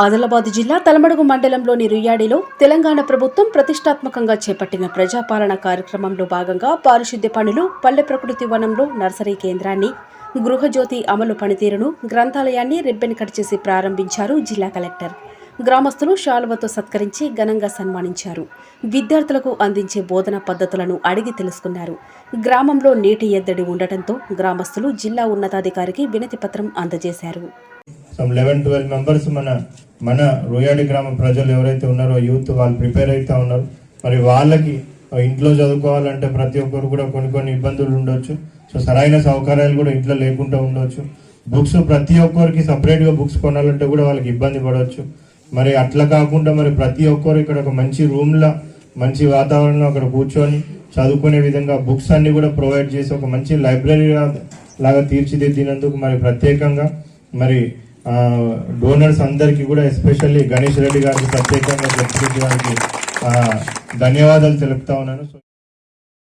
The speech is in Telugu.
ఆదిలాబాద్ జిల్లా తలమడుగు మండలంలోని రుయ్యాడిలో తెలంగాణ ప్రభుత్వం ప్రతిష్టాత్మకంగా చేపట్టిన ప్రజాపాలన కార్యక్రమంలో భాగంగా పారిశుద్ధ్య పనులు, పల్లె ప్రకృతి వనంలో నర్సరీ కేంద్రాన్ని, గృహజ్యోతి అమలు పనితీరును, గ్రంథాలయాన్ని రిబ్బన్ కట్ చేసి ప్రారంభించారు జిల్లా కలెక్టర్. గ్రామస్తులు శాలువతో సత్కరించి ఘనంగా సన్మానించారు. విద్యార్థులకు అందించే బోధనా పద్ధతులను అడిగి తెలుసుకున్నారు. గ్రామంలో నీటి ఎద్దడి ఉండటంతో గ్రామస్తులు జిల్లా ఉన్నతాధికారికి వినతి పత్రం అందజేశారు. 11-12 మెంబర్స్ మన రోయాడి గ్రామ ప్రజలు ఎవరైతే ఉన్నారో యూత్ వాళ్ళు ప్రిపేర్ అవుతా ఉన్నారు. మరి వాళ్ళకి ఇంట్లో చదువుకోవాలంటే ప్రతి ఒక్కరు కూడా కొన్ని ఇబ్బందులు ఉండొచ్చు. సో సరైన సౌకర్యాలు కూడా ఇంట్లో లేకుండా ఉండొచ్చు. బుక్స్ ప్రతి ఒక్కరికి సపరేట్గా బుక్స్ కొనాలంటే కూడా వాళ్ళకి ఇబ్బంది పడవచ్చు. మరి అట్లా కాకుండా మరి ప్రతి ఒక్కరు ఇక్కడ ఒక మంచి రూమ్లో మంచి వాతావరణంలో అక్కడ కూర్చొని చదువుకునే విధంగా బుక్స్ అన్ని కూడా ప్రొవైడ్ చేసి ఒక మంచి లైబ్రరీ లాగా తీర్చిదిద్దినందుకు మరి ప్రత్యేకంగా మరి డోనర్స్ అందరికీ కూడా ఎస్పెషల్లీ గణేష్ రెడ్డి గారికి ప్రత్యేకంగా గారికి ధన్యవాదాలు తెలుపుతా ఉన్నాను.